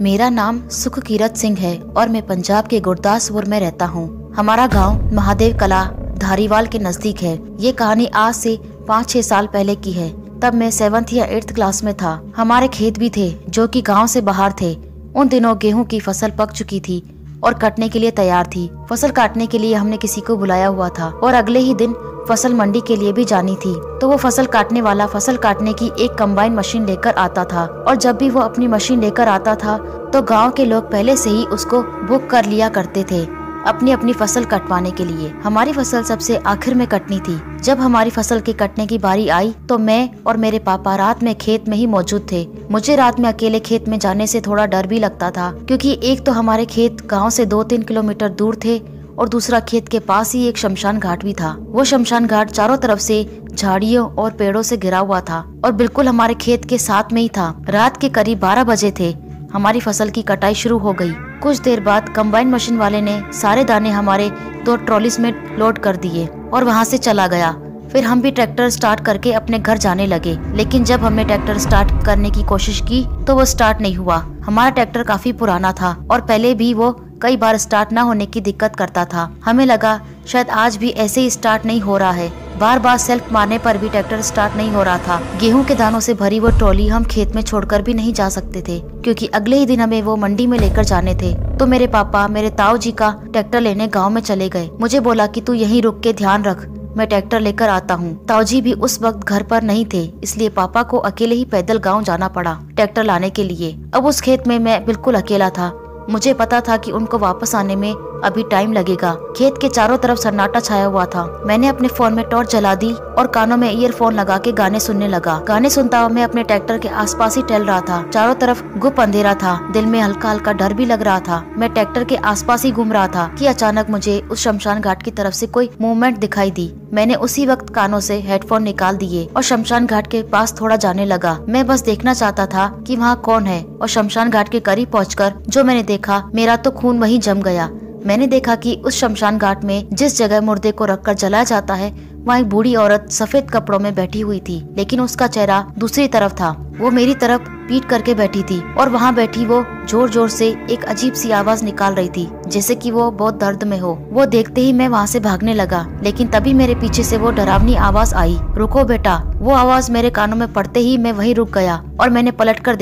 मेरा नाम सुखकीरत सिंह है और मैं पंजाब के गुरदासपुर में रहता हूँ। हमारा गांव महादेव कला धारीवाल के नजदीक है। ये कहानी आज से 5-6 साल पहले की है। तब मैं 7th या 8th क्लास में था। हमारे खेत भी थे जो कि गांव से बाहर थे। उन दिनों गेहूं की फसल पक चुकी थी और कटने के लिए तैयार थी। फसल काटने के लिए हमने किसी को बुलाया हुआ था और अगले ही दिन फसल मंडी के लिए भी जानी थी। तो वो फसल काटने वाला फसल काटने की एक कंबाइन मशीन लेकर आता था और जब भी वो अपनी मशीन लेकर आता था तो गांव के लोग पहले से ही उसको बुक कर लिया करते थे अपनी अपनी फसल कटवाने के लिए। हमारी फसल सबसे आखिर में कटनी थी। जब हमारी फसल के कटने की बारी आई तो मैं और मेरे पापा रात में खेत में ही मौजूद थे। मुझे रात में अकेले खेत में जाने से थोड़ा डर भी लगता था, क्योंकि एक तो हमारे खेत गांव से 2-3 किलोमीटर दूर थे और दूसरा खेत के पास ही एक शमशान घाट भी था। वो शमशान घाट चारों तरफ से झाड़ियों और पेड़ों से घिरा हुआ था और बिल्कुल हमारे खेत के साथ में ही था। रात के करीब 12 बजे थे। हमारी फसल की कटाई शुरू हो गई। कुछ देर बाद कंबाइन मशीन वाले ने सारे दाने हमारे 2 ट्रॉलीज में लोड कर दिए और वहाँ से चला गया। फिर हम भी ट्रैक्टर स्टार्ट करके अपने घर जाने लगे, लेकिन जब हमने ट्रैक्टर स्टार्ट करने की कोशिश की तो वो स्टार्ट नहीं हुआ। हमारा ट्रैक्टर काफी पुराना था और पहले भी वो कई बार स्टार्ट न होने की दिक्कत करता था। हमें लगा शायद आज भी ऐसे ही स्टार्ट नहीं हो रहा है। बार बार सेल्फ मारने पर भी ट्रैक्टर स्टार्ट नहीं हो रहा था। गेहूं के दानों से भरी वो ट्रॉली हम खेत में छोड़कर भी नहीं जा सकते थे, क्योंकि अगले ही दिन हमें वो मंडी में लेकर जाने थे। तो मेरे पापा मेरे ताऊ जी का ट्रैक्टर लेने गाँव में चले गए। मुझे बोला कि तू यहीं रुक के ध्यान रख, मैं ट्रैक्टर लेकर आता हूँ। ताऊ जी भी उस वक्त घर पर नहीं थे, इसलिए पापा को अकेले ही पैदल गांव जाना पड़ा ट्रैक्टर लाने के लिए। अब उस खेत में मैं बिल्कुल अकेला था। मुझे पता था कि उनको वापस आने में अभी टाइम लगेगा। खेत के चारों तरफ सन्नाटा छाया हुआ था। मैंने अपने फोन में टॉर्च जला दी और कानों में ईयरफोन लगा के गाने सुनने लगा। गाने सुनता हुआ मैं अपने ट्रैक्टर के आसपास ही टहल रहा था। चारों तरफ गुप अंधेरा था। दिल में हल्का हल्का डर भी लग रहा था। मैं ट्रैक्टर के आसपास ही घूम रहा था कि अचानक मुझे उस शमशान घाट की तरफ से कोई मूवमेंट दिखाई दी। मैंने उसी वक्त कानों से हेडफोन निकाल दिए और शमशान घाट के पास थोड़ा जाने लगा। मैं बस देखना चाहता था कि वहाँ कौन है, और शमशान घाट के करीब पहुंचकर जो मैंने देखा, मेरा तो खून वहीं जम गया। मैंने देखा कि उस शमशान घाट में जिस जगह मुर्दे को रखकर जलाया जाता है, वहाँ एक बूढ़ी औरत सफेद कपड़ों में बैठी हुई थी, लेकिन उसका चेहरा दूसरी तरफ था। वो मेरी तरफ पीठ करके बैठी थी और वहाँ बैठी वो जोर जोर से एक अजीब सी आवाज निकाल रही थी, जैसे कि वो बहुत दर्द में हो। वो देखते ही मैं वहाँ से भागने लगा, लेकिन तभी मेरे पीछे से वो डरावनी आवाज आई, रुको बेटा। वो आवाज मेरे कानों में पड़ते ही मैं वहीं रुक गया और मैंने पलट कर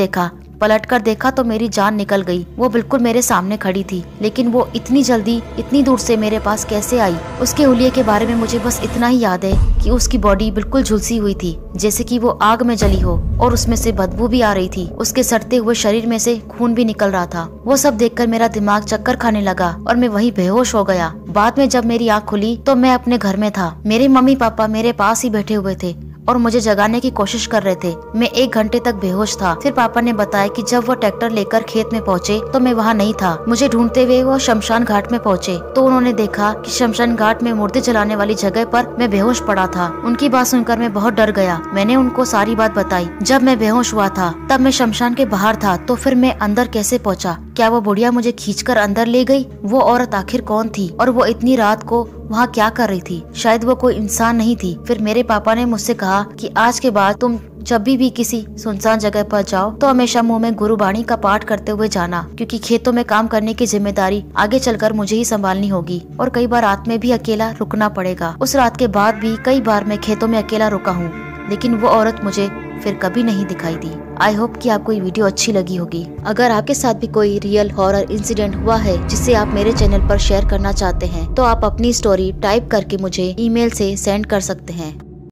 देखा तो मेरी जान निकल गई। वो बिल्कुल मेरे सामने खड़ी थी, लेकिन वो इतनी जल्दी इतनी दूर से मेरे पास कैसे आई? उसके हुलिये के बारे में मुझे बस इतना ही याद है कि उसकी बॉडी बिल्कुल झुलसी हुई थी, जैसे कि वो आग में जली हो, और उसमें से बदबू भी आ रही थी। उसके सड़ते हुए शरीर में से खून भी निकल रहा था। वो सब देखकर मेरा दिमाग चक्कर खाने लगा और मैं वहीं बेहोश हो गया। बाद में जब मेरी आँख खुली तो मैं अपने घर में था। मेरे मम्मी पापा मेरे पास ही बैठे हुए थे और मुझे जगाने की कोशिश कर रहे थे। मैं 1 घंटे तक बेहोश था। फिर पापा ने बताया कि जब वो ट्रैक्टर लेकर खेत में पहुँचे तो मैं वहाँ नहीं था। मुझे ढूंढते हुए वो शमशान घाट में पहुँचे तो उन्होंने देखा कि शमशान घाट में मुर्दे जलाने वाली जगह पर मैं बेहोश पड़ा था। उनकी बात सुनकर मैं बहुत डर गया। मैंने उनको सारी बात बताई। जब मैं बेहोश हुआ था तब मैं शमशान के बाहर था, तो फिर मैं अंदर कैसे पहुँचा? क्या वो बुढ़िया मुझे खींचकर अंदर ले गई? वो औरत आखिर कौन थी और वो इतनी रात को वहाँ क्या कर रही थी? शायद वो कोई इंसान नहीं थी। फिर मेरे पापा ने मुझसे कहा कि आज के बाद तुम जब भी किसी सुनसान जगह पर जाओ तो हमेशा मुंह में गुरुबाणी का पाठ करते हुए जाना, क्योंकि खेतों में काम करने की जिम्मेदारी आगे चलकर मुझे ही संभालनी होगी और कई बार रात में भी अकेला रुकना पड़ेगा। उस रात के बाद भी कई बार मैं खेतों में अकेला रुका हूँ, लेकिन वो औरत मुझे फिर कभी नहीं दिखाई दी। आई होप कि आपको ये वीडियो अच्छी लगी होगी। अगर आपके साथ भी कोई रियल हॉरर इंसिडेंट हुआ है जिसे आप मेरे चैनल पर शेयर करना चाहते हैं तो आप अपनी स्टोरी टाइप करके मुझे ईमेल से सेंड कर सकते हैं।